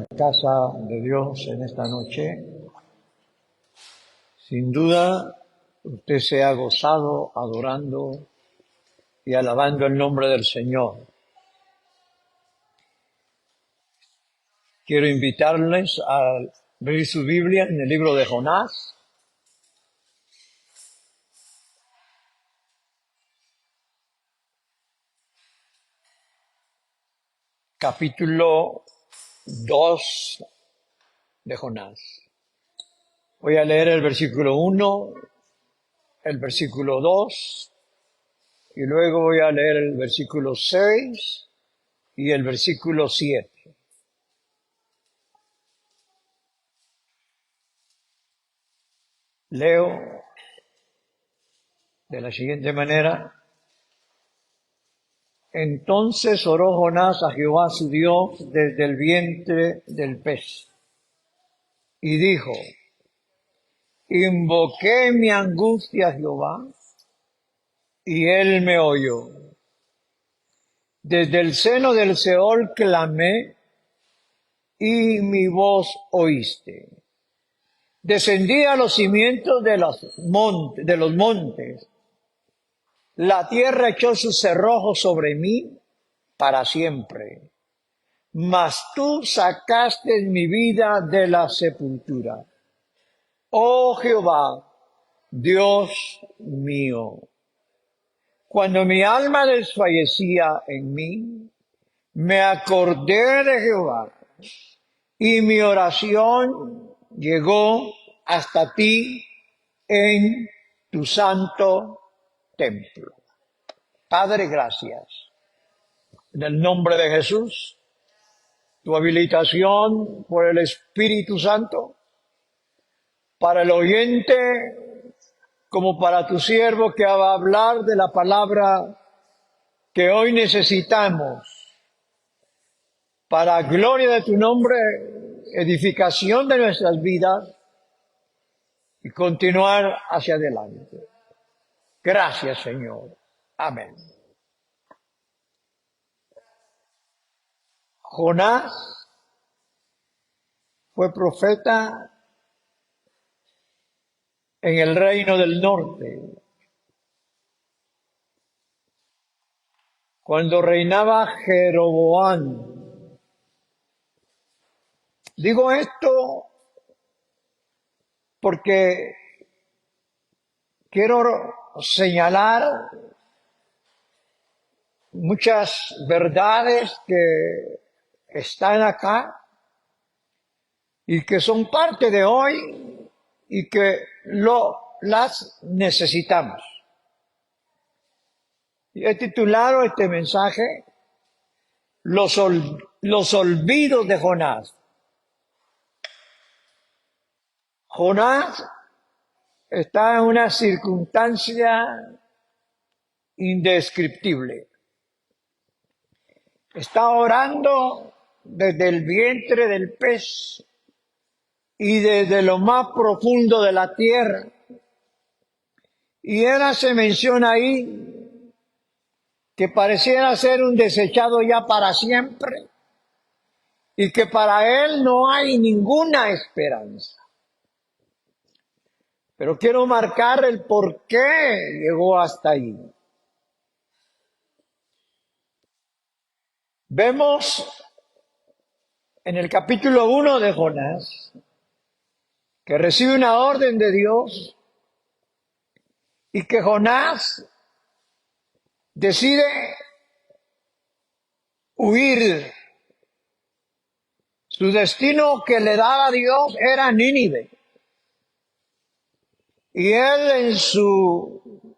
Casa de Dios en esta noche. Sin duda, usted se ha gozado adorando y alabando el nombre del Señor. Quiero invitarles a abrir su Biblia en el libro de Jonás. Capítulo 2 de Jonás. Voy a leer el versículo 1, el versículo 2, y luego voy a leer el versículo 6 y el versículo 7. Leo de la siguiente manera. Entonces oró Jonás a Jehová su Dios desde el vientre del pez y dijo: invoqué mi angustia a Jehová y él me oyó. Desde el seno del Seol clamé y mi voz oíste. Descendí a los cimientos de los montes. La tierra echó sus cerrojos sobre mí para siempre. Mas tú sacaste mi vida de la sepultura. Oh Jehová, Dios mío. Cuando mi alma desfallecía en mí, me acordé de Jehová y mi oración llegó hasta ti en tu santo templo. Padre, gracias. En el nombre de Jesús, tu habilitación por el Espíritu Santo, para el oyente como para tu siervo que va a hablar de la palabra que hoy necesitamos, para gloria de tu nombre, edificación de nuestras vidas y continuar hacia adelante. Gracias, Señor. Amén. Jonás fue profeta en el reino del norte, cuando reinaba Jeroboam. Digo esto porque quiero señalar muchas verdades que están acá y que son parte de hoy y que las necesitamos. Y he titulado este mensaje Los olvidos de Jonás. Jonás está en una circunstancia indescriptible. Está orando desde el vientre del pez y desde lo más profundo de la tierra. Y él se menciona ahí que pareciera ser un desechado ya para siempre y que para él no hay ninguna esperanza. Pero quiero marcar el por qué llegó hasta ahí. Vemos en el capítulo 1 de Jonás que recibe una orden de Dios y que Jonás decide huir. Su destino que le daba Dios era Nínive. Y él, en su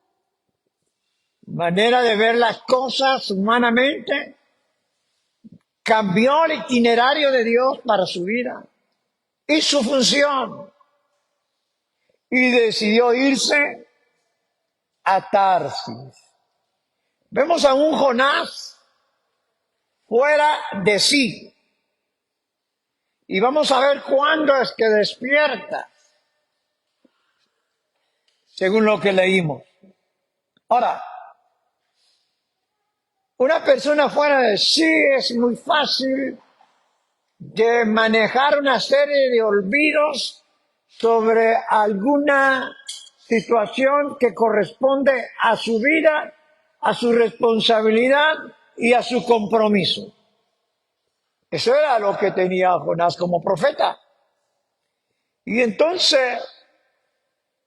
manera de ver las cosas humanamente, cambió el itinerario de Dios para su vida y su función. Y decidió irse a Tarsis. Vemos a un Jonás fuera de sí. Y vamos a ver cuándo es que despierta, según lo que leímos. Ahora, una persona fuera de sí es muy fácil de manejar una serie de olvidos sobre alguna situación que corresponde a su vida, a su responsabilidad y a su compromiso. Eso era lo que tenía Jonás como profeta. Y entonces,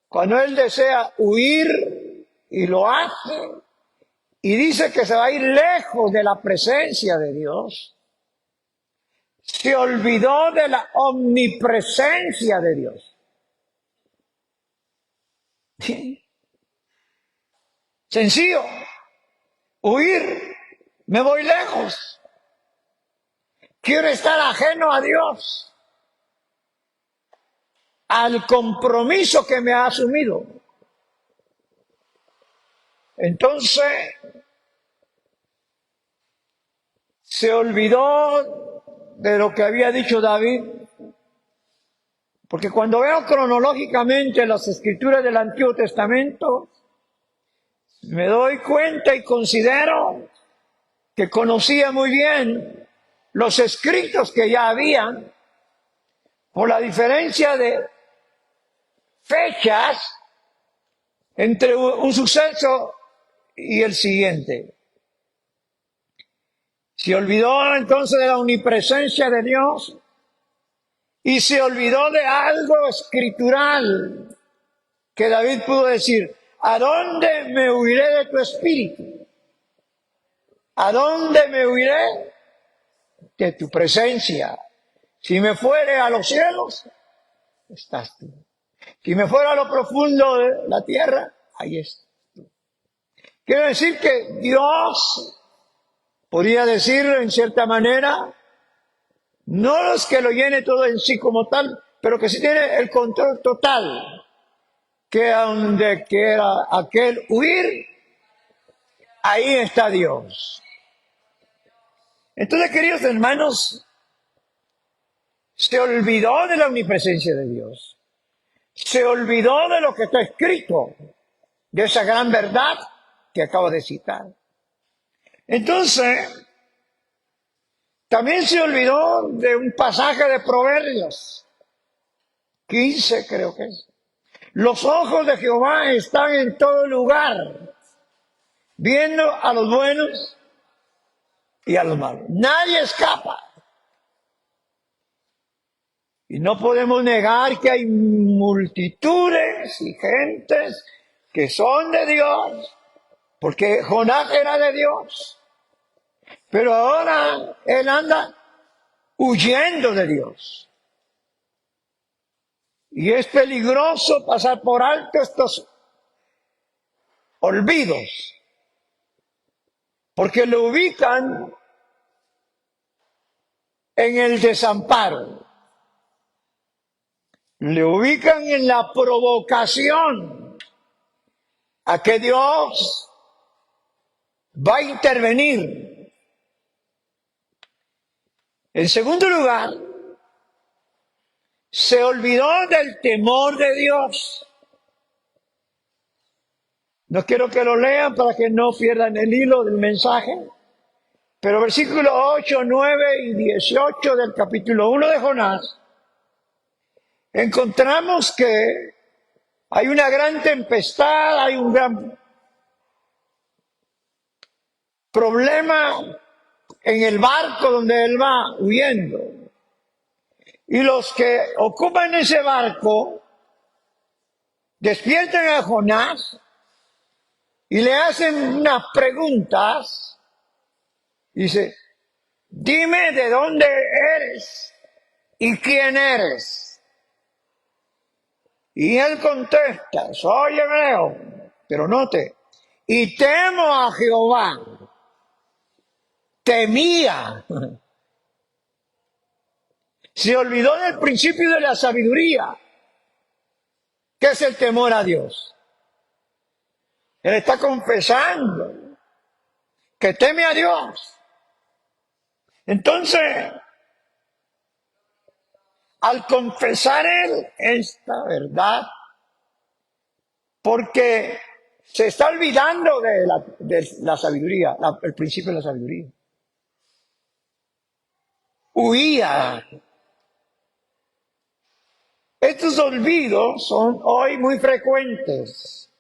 cuando él desea huir, y lo hace, y dice que se va a ir lejos de la presencia de Dios, se olvidó de la omnipresencia de Dios. ¿Sí? Sencillo, huir, me voy lejos, quiero estar ajeno a Dios, al compromiso que me ha asumido. Entonces, se olvidó de lo que había dicho David, porque cuando veo cronológicamente las escrituras del Antiguo Testamento, me doy cuenta y considero que conocía muy bien los escritos que ya habían, por la diferencia de fechas entre un suceso y el siguiente. Se olvidó entonces de la omnipresencia de Dios y se olvidó de algo escritural que David pudo decir: ¿a dónde me huiré de tu espíritu? ¿A dónde me huiré de tu presencia? Si me fuere a los cielos, estás tú. Si me fuera a lo profundo de la tierra, ahí estás tú. Quiero decir que Dios, podría decir en cierta manera, no es que lo llene todo en sí como tal, pero que sí tiene el control total, que donde quiera aquel huir, ahí está Dios. Entonces, queridos hermanos, se olvidó de la omnipresencia de Dios, se olvidó de lo que está escrito, de esa gran verdad que acabo de citar. Entonces, también se olvidó de un pasaje de Proverbios 15, creo que es. Los ojos de Jehová están en todo lugar, viendo a los buenos y a los malos. Nadie escapa. Y no podemos negar que hay multitudes y gentes que son de Dios, porque Jonás era de Dios. Pero ahora él anda huyendo de Dios. Y es peligroso pasar por alto estos olvidos, porque lo ubican en el desamparo, le ubican en la provocación a que Dios va a intervenir. En segundo lugar, se olvidó del temor de Dios. No quiero que lo lean para que no pierdan el hilo del mensaje, pero versículos 8, 9 y 18 del capítulo 1 de Jonás, encontramos que hay una gran tempestad, hay un gran problema en el barco donde él va huyendo. Y los que ocupan ese barco despiertan a Jonás y le hacen unas preguntas. Dice: dime de dónde eres y quién eres. Y él contesta: soy hebreo, pero note, y temo a Jehová. Temía. Se olvidó del principio de la sabiduría, que es el temor a Dios. Él está confesando que teme a Dios. Entonces, al confesar él esta verdad, porque se está olvidando de la sabiduría, el principio de la sabiduría. huía. Estos olvidos son hoy muy frecuentes.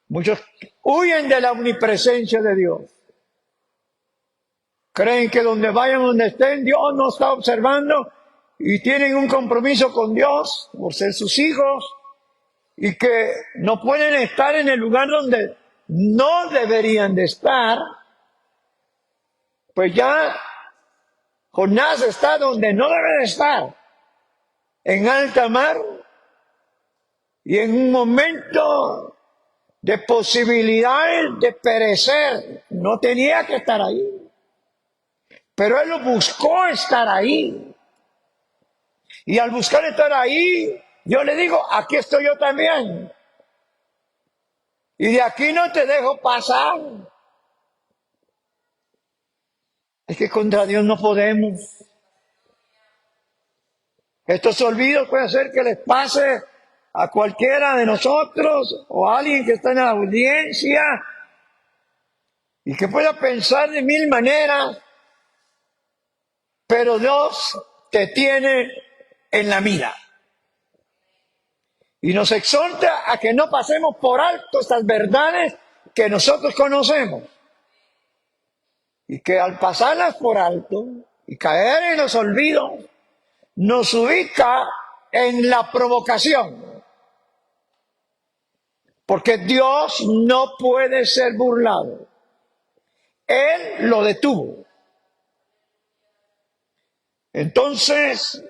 Muchos huyen de la omnipresencia de Dios. Creen que donde vayan, donde estén, Dios no está observando y tienen un compromiso con Dios por ser sus hijos y que no pueden estar en el lugar donde no deberían de estar. Pues ya Jonás está donde no debe de estar, en alta mar y en un momento de posibilidades de perecer. No tenía que estar ahí. Pero él lo buscó estar ahí. Y al buscar estar ahí, yo le digo, aquí estoy yo también. Y de aquí no te dejo pasar. Es que contra Dios no podemos. Estos olvidos pueden hacer que les pase a cualquiera de nosotros o a alguien que está en la audiencia y que pueda pensar de mil maneras, pero Dios te tiene en la mira. Y nos exhorta a que no pasemos por alto estas verdades que nosotros conocemos. Y que al pasarlas por alto y caer en los olvidos, nos ubica en la provocación. Porque Dios no puede ser burlado. Él lo detuvo. Entonces,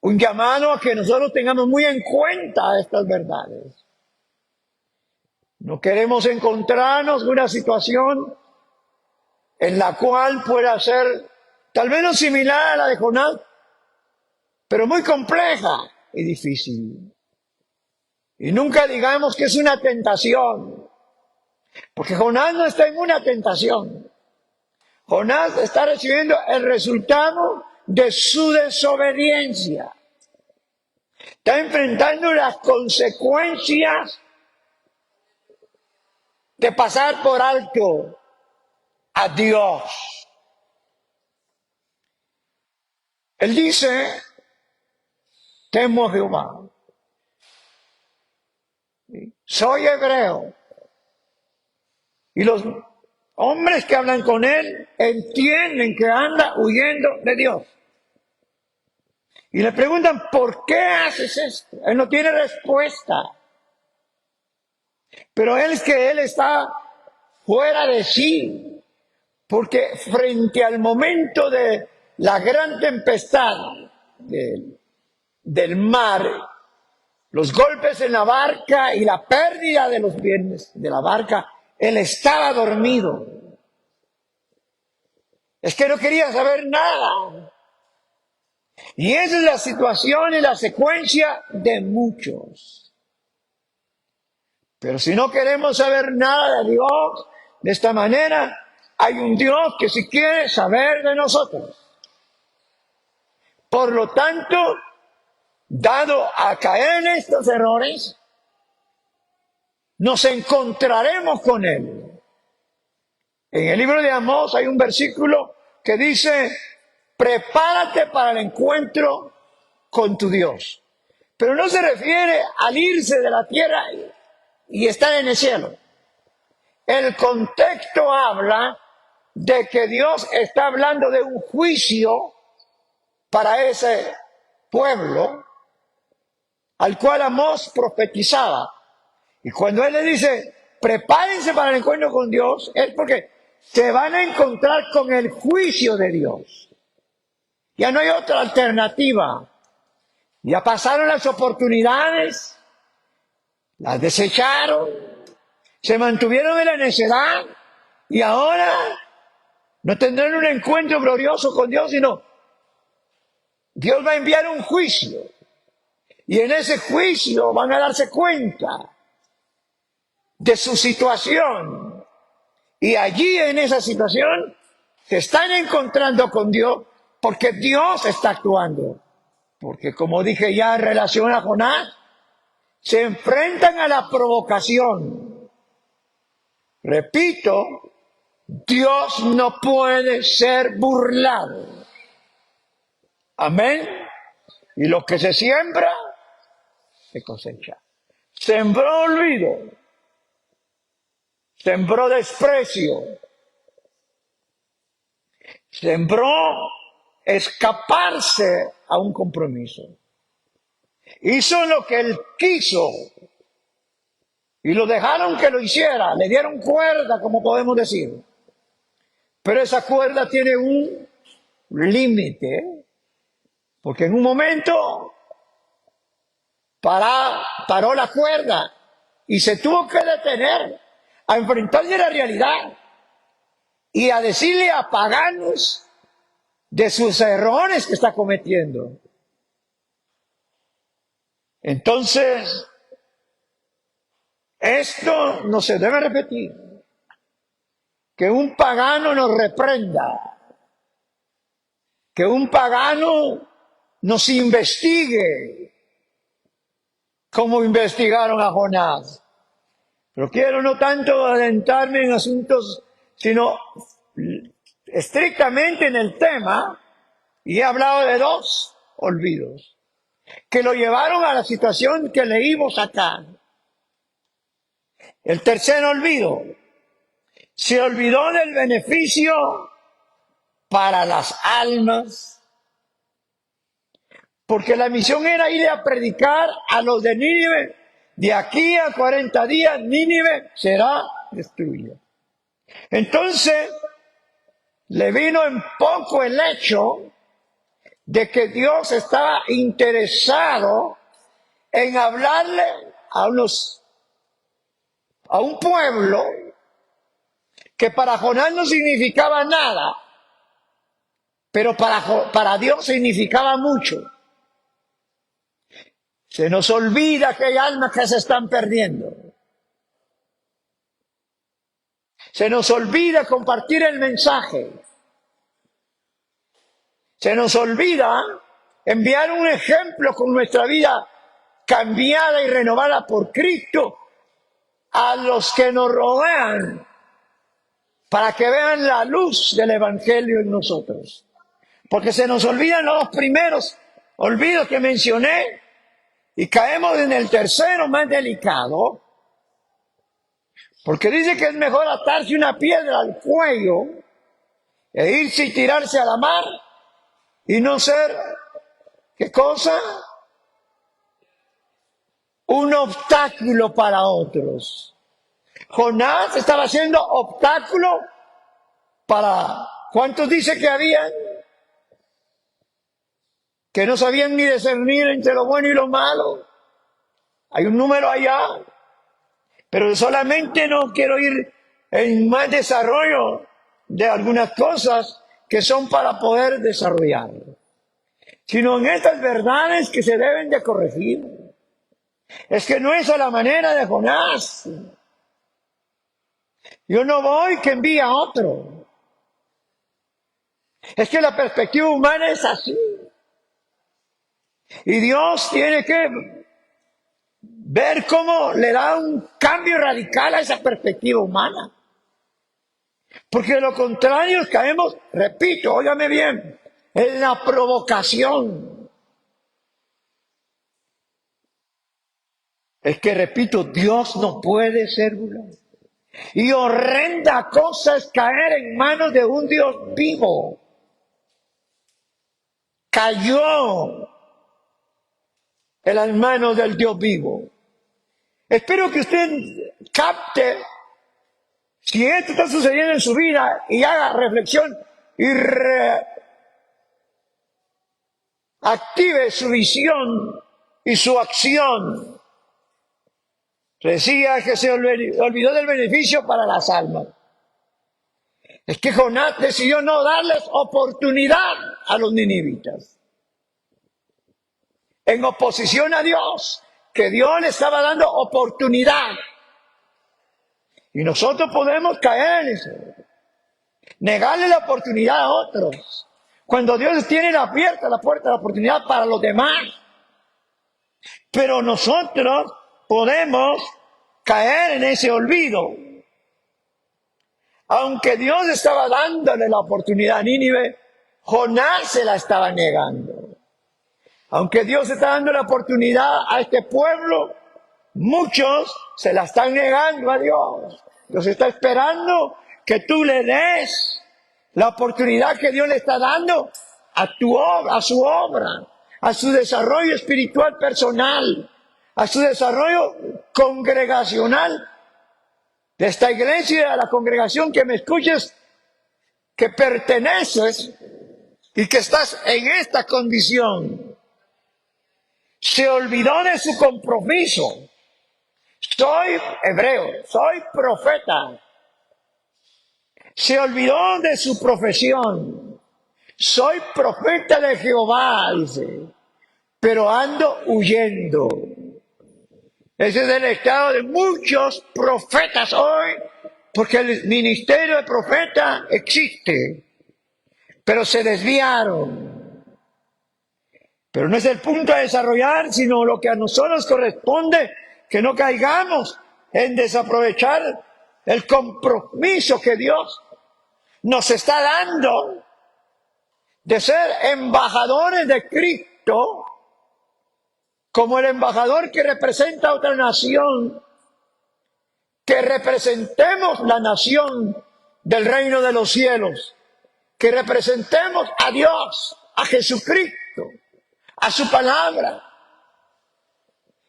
un llamado a que nosotros tengamos muy en cuenta estas verdades. No queremos encontrarnos en una situación en la cual pueda ser tal vez no similar a la de Jonás, pero muy compleja y difícil. Y nunca digamos que es una tentación, porque Jonás no está en una tentación. Jonás está recibiendo el resultado de su desobediencia. Está enfrentando las consecuencias de pasar por alto a Dios. Él dice, temo a Jehová. Soy hebreo. Y los hombres que hablan con él entienden que anda huyendo de Dios. Y le preguntan, ¿por qué haces esto? Él no tiene respuesta. Pero él está fuera de sí. Porque frente al momento de la gran tempestad del mar, los golpes en la barca y la pérdida de los bienes de la barca, él estaba dormido. Es que no quería saber nada. Y esa es la situación y la secuencia de muchos. Pero si no queremos saber nada de Dios, de esta manera, hay un Dios que sí quiere saber de nosotros. Por lo tanto, dado a caer en estos errores, nos encontraremos con Él. En el libro de Amós hay un versículo que dice, prepárate para el encuentro con tu Dios. Pero no se refiere al irse de la tierra y estar en el cielo. El contexto habla de que Dios está hablando de un juicio para ese pueblo al cual Amós profetizaba. Y cuando él le dice, prepárense para el encuentro con Dios, es porque se van a encontrar con el juicio de Dios. Ya no hay otra alternativa. Ya pasaron las oportunidades, las desecharon, se mantuvieron en la necedad y ahora no tendrán un encuentro glorioso con Dios, sino Dios va a enviar un juicio. Y en ese juicio van a darse cuenta de su situación. Y allí en esa situación se están encontrando con Dios porque Dios está actuando. Porque como dije ya en relación a Jonás, se enfrentan a la provocación. Repito, Dios no puede ser burlado. Amén. Y lo que se siembra, se cosecha. Sembró olvido, sembró desprecio, sembró escaparse a un compromiso. Hizo lo que él quiso y lo dejaron que lo hiciera, le dieron cuerda, como podemos decir. Pero esa cuerda tiene un límite, porque en un momento paró la cuerda y se tuvo que detener a enfrentarse a la realidad y a decirle a paganos de sus errores que está cometiendo. Entonces, esto no se debe repetir. Que un pagano nos reprenda, que un pagano nos investigue, como investigaron a Jonás. Pero quiero no tanto adentrarme en asuntos, sino estrictamente en el tema, y he hablado de dos olvidos, que lo llevaron a la situación que leímos acá. El tercer olvido, se olvidó del beneficio para las almas, porque la misión era ir a predicar a los de Nínive. De aquí a 40 días Nínive será destruida. Entonces le vino en poco el hecho de que Dios estaba interesado en hablarle a un pueblo que para Jonás no significaba nada, pero para Dios significaba mucho. Se nos olvida que hay almas que se están perdiendo. Se nos olvida compartir el mensaje. Se nos olvida enviar un ejemplo con nuestra vida cambiada y renovada por Cristo a los que nos rodean, para que vean la luz del Evangelio en nosotros. Porque se nos olvidan los dos primeros olvidos que mencioné y caemos en el tercero más delicado, porque dice que es mejor atarse una piedra al cuello e irse y tirarse a la mar y no ser, ¿qué cosa? Un obstáculo para otros. Jonás estaba siendo obstáculo para, ¿cuántos dice que habían? Que no sabían ni discernir entre lo bueno y lo malo. Hay un número allá, pero solamente no quiero ir en más desarrollo de algunas cosas que son para poder desarrollar, sino en estas verdades que se deben de corregir. Es que no es a la manera de Jonás. Yo no voy que envía a otro. Es que la perspectiva humana es así. Y Dios tiene que ver cómo le da un cambio radical a esa perspectiva humana. Porque de lo contrario caemos, repito, óigame bien, en la provocación. Es que, repito, Dios no puede ser burlado. Y horrenda cosa es caer en manos de un Dios vivo. Cayó en las manos del Dios vivo. Espero que usted capte si esto está sucediendo en su vida y haga reflexión y active su visión y su acción. Decía que se olvidó del beneficio para las almas. Es que Jonás decidió no darles oportunidad a los ninivitas. En oposición a Dios, que Dios le estaba dando oportunidad. Y nosotros podemos caer en eso. Negarle la oportunidad a otros. Cuando Dios tiene abierta la puerta de la oportunidad para los demás. Pero nosotros podemos caer en ese olvido. Aunque Dios estaba dándole la oportunidad a Nínive, Jonás se la estaba negando. Aunque Dios está dando la oportunidad a este pueblo, muchos se la están negando a Dios. Dios está esperando que tú le des la oportunidad que Dios le está dando a tu obra, a su obra, a su desarrollo espiritual personal, a su desarrollo congregacional de esta iglesia, a la congregación que me escuches, que perteneces y que estás en esta condición. Se olvidó de su compromiso. Soy hebreo, soy profeta. Se olvidó de su profesión. Soy profeta de Jehová, dice, pero ando huyendo. Ese es el estado de muchos profetas hoy, porque el ministerio de profeta existe, pero se desviaron. Pero no es el punto a desarrollar, sino lo que a nosotros corresponde, que no caigamos en desaprovechar el compromiso que Dios nos está dando de ser embajadores de Cristo, como el embajador que representa a otra nación, que representemos la nación del reino de los cielos, que representemos a Dios, a Jesucristo, a su palabra.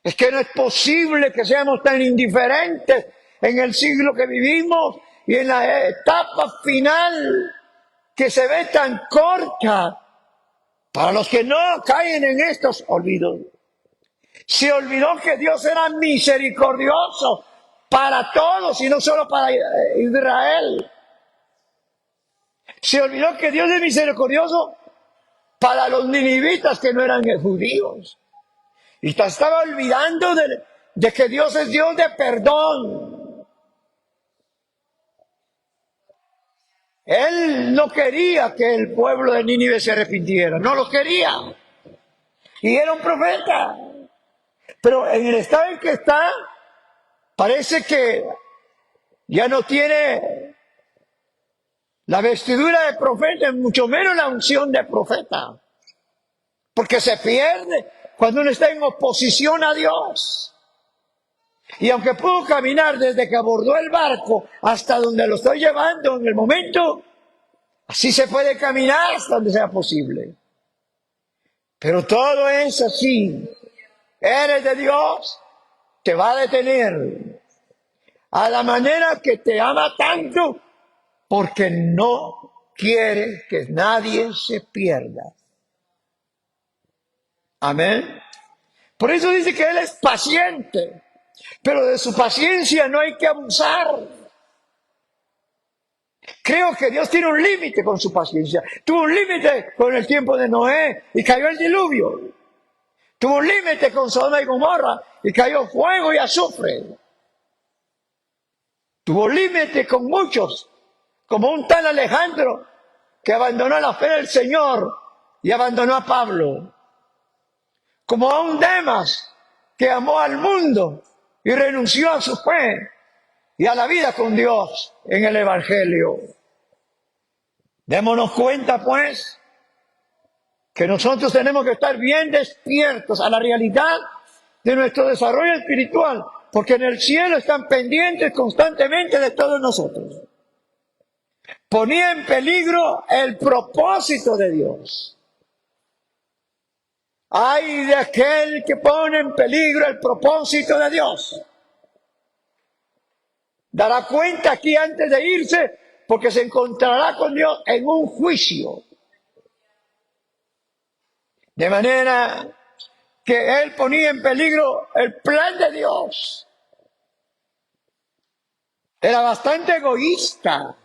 Es que no es posible que seamos tan indiferentes en el siglo que vivimos y en la etapa final que se ve tan corta para los que no caen en estos olvidos. Se olvidó que Dios era misericordioso para todos y no solo para Israel. Se olvidó que Dios es misericordioso para los ninivitas que no eran judíos. Y estaba olvidando de que Dios es Dios de perdón. Él no quería que el pueblo de Nínive se arrepintiera, no lo quería. Y era un profeta. Pero en el estado en que está, parece que ya no tiene la vestidura de profeta, mucho menos la unción de profeta. Porque se pierde cuando uno está en oposición a Dios. Y aunque pudo caminar desde que abordó el barco hasta donde lo estoy llevando en el momento, así se puede caminar hasta donde sea posible. Pero todo es así. Eres de Dios, te va a detener. A la manera que te ama tanto, porque no quiere que nadie se pierda. Amén. Por eso dice que Él es paciente, pero de su paciencia no hay que abusar. Creo que Dios tiene un límite con su paciencia. Tuvo un límite con el tiempo de Noé y cayó el diluvio. Tuvo un límite con Sodoma y Gomorra y cayó fuego y azufre. Tuvo límite con muchos, como un tal Alejandro que abandonó la fe del Señor y abandonó a Pablo. Como a un Demas que amó al mundo y renunció a su fe y a la vida con Dios en el Evangelio. Démonos cuenta, pues, que nosotros tenemos que estar bien despiertos a la realidad de nuestro desarrollo espiritual, porque en el cielo están pendientes constantemente de todos nosotros. Ponía en peligro el propósito de Dios. Ay de aquel que pone en peligro el propósito de Dios. Dará cuenta aquí antes de irse, porque se encontrará con Dios en un juicio. De manera que él ponía en peligro el plan de Dios. Era bastante egoísta.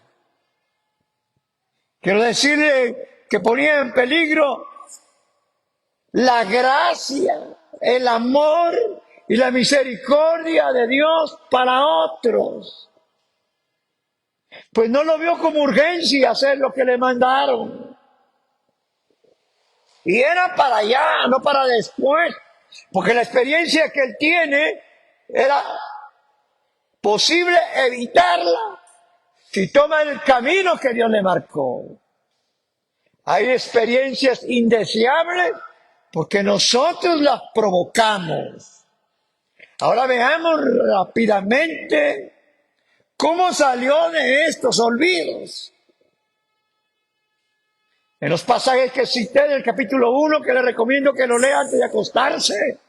Quiero decirle que ponía en peligro la gracia, el amor y la misericordia de Dios para otros. Pues no lo vio como urgencia hacer lo que le mandaron. Y era para allá, no para después. Porque la experiencia que él tiene era posible evitarla si toma el camino que Dios le marcó, hay experiencias indeseables porque nosotros las provocamos. Ahora veamos rápidamente cómo salió de estos olvidos. En los pasajes que cité del capítulo 1, que le recomiendo que lo lea antes de acostarse,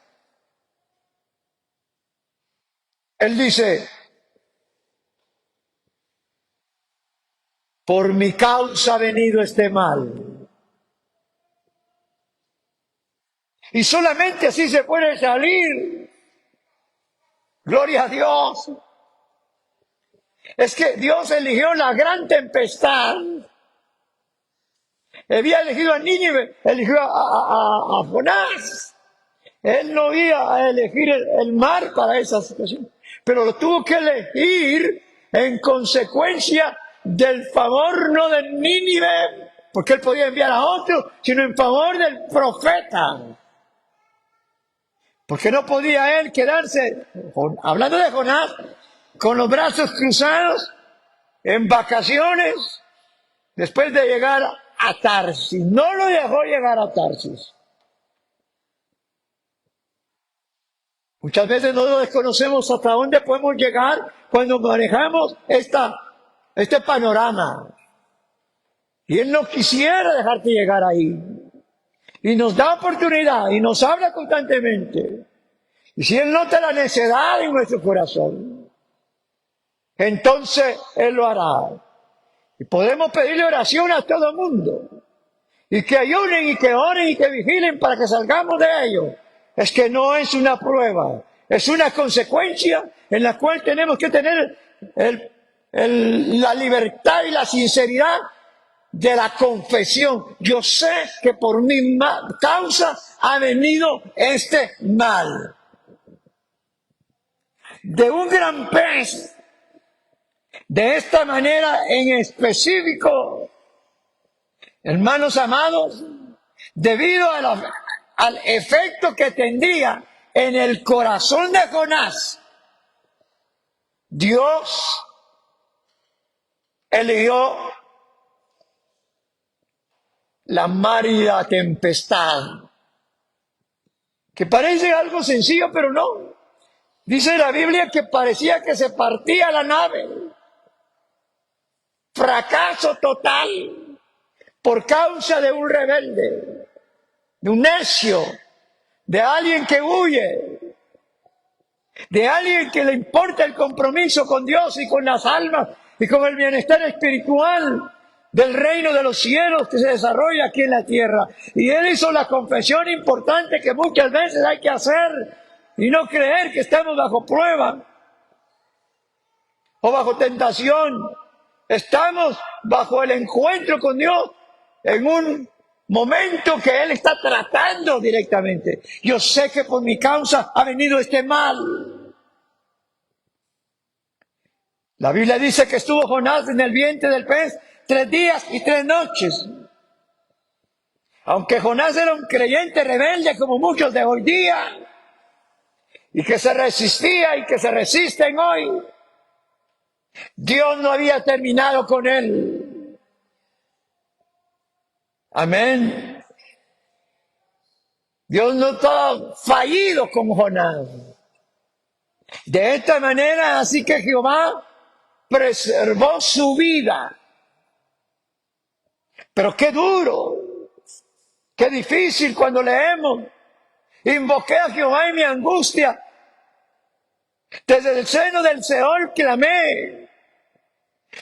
él dice: por mi causa ha venido este mal. Y solamente así se puede salir. Gloria a Dios. Es que Dios eligió la gran tempestad. Había elegido a Nínive, eligió a Jonás. Él no iba a elegir el mar para esa situación, pero lo tuvo que elegir en consecuencia del favor no de Nínive, porque él podía enviar a otro, sino en favor del profeta. Porque no podía él quedarse, hablando de Jonás, con los brazos cruzados, en vacaciones, después de llegar a Tarsis. No lo dejó llegar a Tarsis. Muchas veces nosotros desconocemos hasta dónde podemos llegar cuando manejamos este panorama. Y Él no quisiera dejarte llegar ahí. Y nos da oportunidad y nos habla constantemente. Y si Él nota la necedad en nuestro corazón, entonces Él lo hará. Y podemos pedirle oración a todo el mundo. Y que ayunen y que oren y que vigilen para que salgamos de ello. Es que no es una prueba, es una consecuencia en la cual tenemos que tener la libertad y la sinceridad de la confesión. Yo sé que por mi causa ha venido este mal. De un gran pez, de esta manera en específico, hermanos amados, debido al efecto que tendría en el corazón de Jonás, Dios eligió la mar y la tempestad, que parece algo sencillo, pero no. Dice la Biblia que parecía que se partía la nave. Fracaso total por causa de un rebelde, de un necio, de alguien que huye, de alguien que le importa el compromiso con Dios y con las almas y con el bienestar espiritual del reino de los cielos que se desarrolla aquí en la tierra. Y él hizo la confesión importante que muchas veces hay que hacer y no creer que estamos bajo prueba o bajo tentación. Estamos bajo el encuentro con Dios en un momento que Él está tratando directamente. Yo sé que por mi causa ha venido este mal. La Biblia dice que estuvo Jonás en el vientre del pez 3 días y 3 noches. Aunque Jonás era un creyente rebelde como muchos de hoy día, y que se resistía y que se resisten hoy, Dios no había terminado con él. Amén. Dios no estaba fallido con Jonás. De esta manera, así que Jehová preservó su vida. Pero qué duro, qué difícil cuando leemos: invoqué a Jehová en mi angustia, desde el seno del Seol clamé,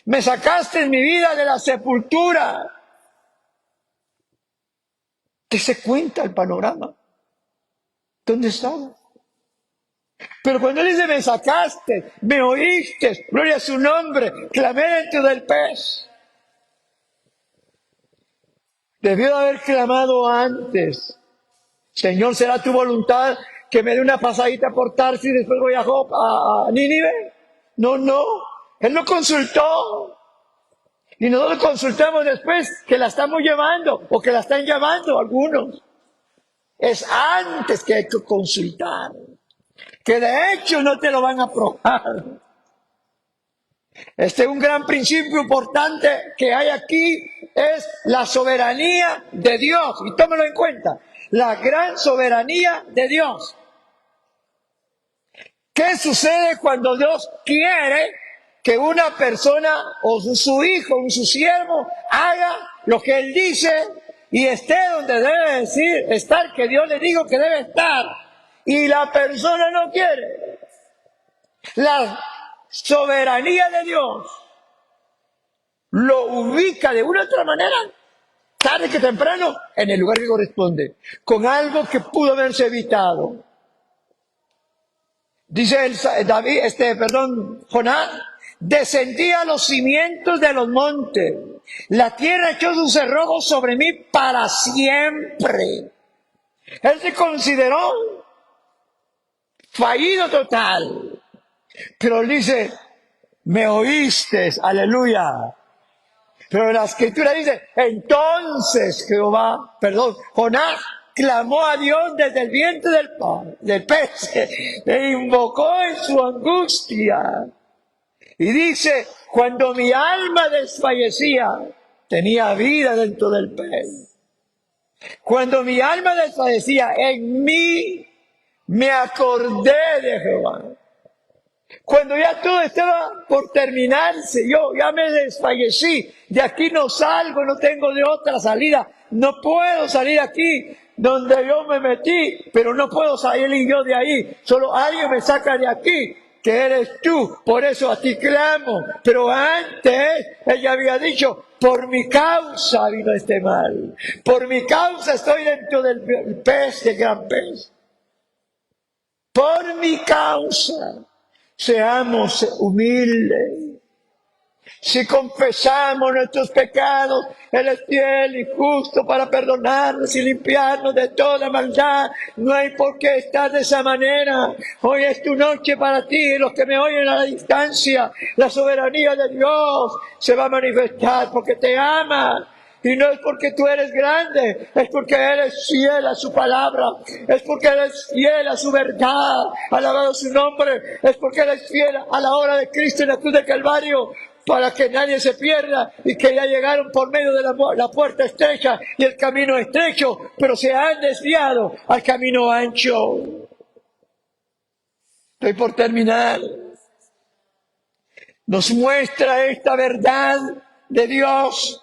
me sacaste en mi vida de la sepultura. Dese cuenta el panorama. ¿Dónde estaba? Pero cuando él dice: me sacaste, me oíste, gloria a su nombre, clamé dentro del pez, debió de haber clamado antes: Señor, ¿será tu voluntad que me dé una pasadita por Tarsis y después voy a Nínive? No, él lo consultó. Y nosotros consultamos después que la estamos llevando o que la están llevando algunos. Es antes que hay que consultar, que de hecho no te lo van a probar. Un gran principio importante que hay aquí es la soberanía de Dios. Y tómelo en cuenta, la gran soberanía de Dios. ¿Qué sucede cuando Dios quiere que una persona o su hijo o su siervo haga lo que Él dice y esté donde debe estar, que Dios le dijo que debe estar, y la persona no quiere? La soberanía de Dios lo ubica de una u otra manera, tarde que temprano, en el lugar que corresponde, con algo que pudo haberse evitado. Dice Jonás, descendí a los cimientos de los montes, la tierra echó sus cerrojos sobre mí para siempre. Él se consideró fallido total, pero él dice, me oíste, aleluya. Pero la escritura dice, entonces Jonás clamó a Dios desde el vientre del pez, e invocó en su angustia. Y dice, cuando mi alma desfallecía, tenía vida dentro del pez. Cuando mi alma desfallecía, en mí me acordé de Jehová. Cuando ya todo estaba por terminarse, yo ya me desfallecí, de aquí no salgo, no tengo de otra salida, no puedo salir aquí donde yo me metí, pero no puedo salir yo de ahí, solo alguien me saca de aquí, que eres tú, por eso a ti clamo. Pero antes ella había dicho, por mi causa vino este mal, por mi causa estoy dentro del pez, del gran pez, por mi causa. Seamos humildes. Si confesamos nuestros pecados, Él es fiel y justo para perdonarnos y limpiarnos de toda maldad. No hay por qué estar de esa manera. Hoy es tu noche para ti y los que me oyen a la distancia. La soberanía de Dios se va a manifestar porque te ama. Y no es porque tú eres grande, es porque Él es fiel a su palabra, es porque Él es fiel a su verdad, alabado su nombre, es porque Él es fiel a la obra de Cristo en la cruz de Calvario, para que nadie se pierda y que ya llegaron por medio de la puerta estrecha y el camino estrecho, pero se han desviado al camino ancho. Estoy por terminar. Nos muestra esta verdad de Dios,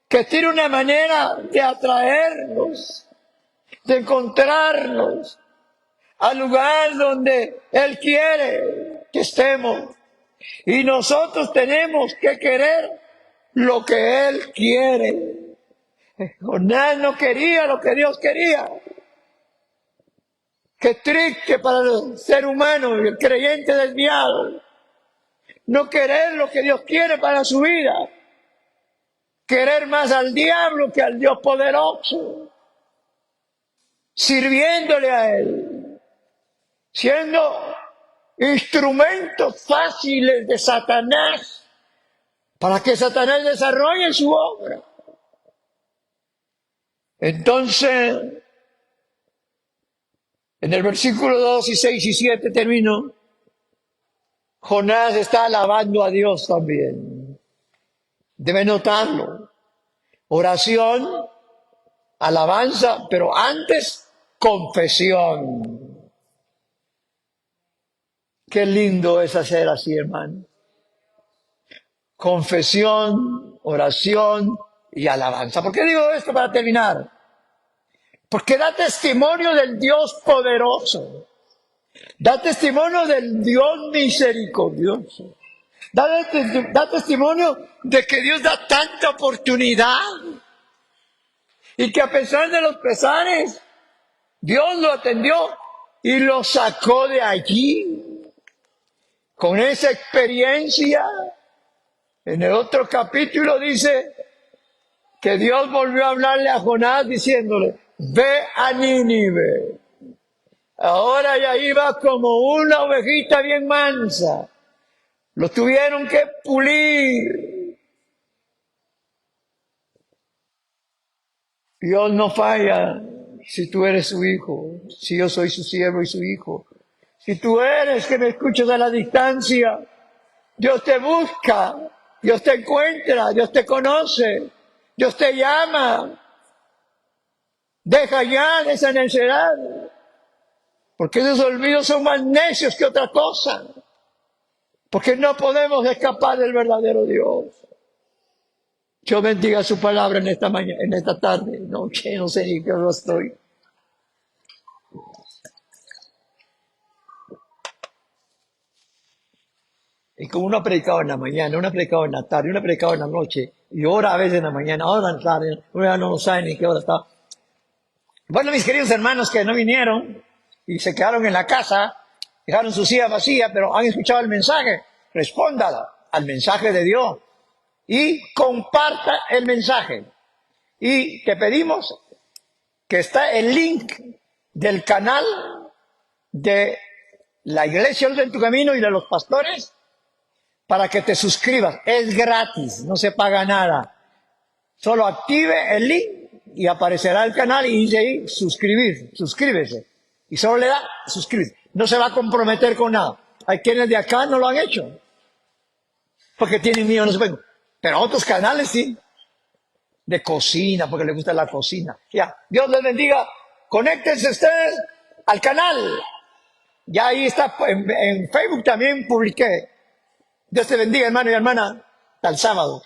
que tiene una manera de atraernos, de encontrarnos al lugar donde Él quiere que estemos. Y nosotros tenemos que querer lo que Él quiere. Jonás no quería lo que Dios quería. Qué triste para el ser humano y el creyente desviado. No querer lo que Dios quiere para su vida. Querer más al diablo que al Dios poderoso, sirviéndole a Él, siendo instrumentos fáciles de Satanás, para que Satanás desarrolle su obra. Entonces, en el versículo 2 y 6 y 7 termino, Jonás está alabando a Dios también. Debe notarlo. Oración, alabanza, pero antes confesión. Qué lindo es hacer así, hermano. Confesión, oración y alabanza. ¿Por qué digo esto para terminar? Porque da testimonio del Dios poderoso. Da testimonio del Dios misericordioso. Da testimonio de que Dios da tanta oportunidad. Y que a pesar de los pesares, Dios lo atendió y lo sacó de allí. Con esa experiencia, en el otro capítulo dice que Dios volvió a hablarle a Jonás diciéndole, ve a Nínive. Ahora ya iba como una ovejita bien mansa. Lo tuvieron que pulir. Dios no falla si tú eres su hijo, si yo soy su siervo y su hijo. Si tú eres que me escuchas a la distancia, Dios te busca, Dios te encuentra, Dios te conoce, Dios te llama. Deja ya esa necedad, porque esos olvidos son más necios que otra cosa, porque no podemos escapar del verdadero Dios. Dios bendiga su palabra en esta mañana, en esta tarde, noche, no sé ni qué hora estoy. Y como uno ha predicado en la mañana, uno ha predicado en la tarde, uno ha predicado en la noche, y ora a veces en la mañana, ora en la tarde, uno ya no sabe ni qué hora está. Bueno, mis queridos hermanos que no vinieron y se quedaron en la casa, dejaron su silla vacía, pero han escuchado el mensaje, respóndala al mensaje de Dios y comparta el mensaje. Y te pedimos que está el link del canal de la Iglesia Luz en tu Camino y de los pastores para que te suscribas. Es gratis, no se paga nada. Solo active el link y aparecerá el canal y dice ahí suscribir, suscríbese. Y solo le da suscribir. No se va a comprometer con nada. Hay quienes de acá no lo han hecho. Porque tienen miedo, no se pueden. Pero otros canales sí. De cocina, porque les gusta la cocina. Ya, Dios les bendiga. Conéctense ustedes al canal. Ya ahí está, en Facebook también publiqué. Dios te bendiga, hermano y hermana. Hasta el sábado.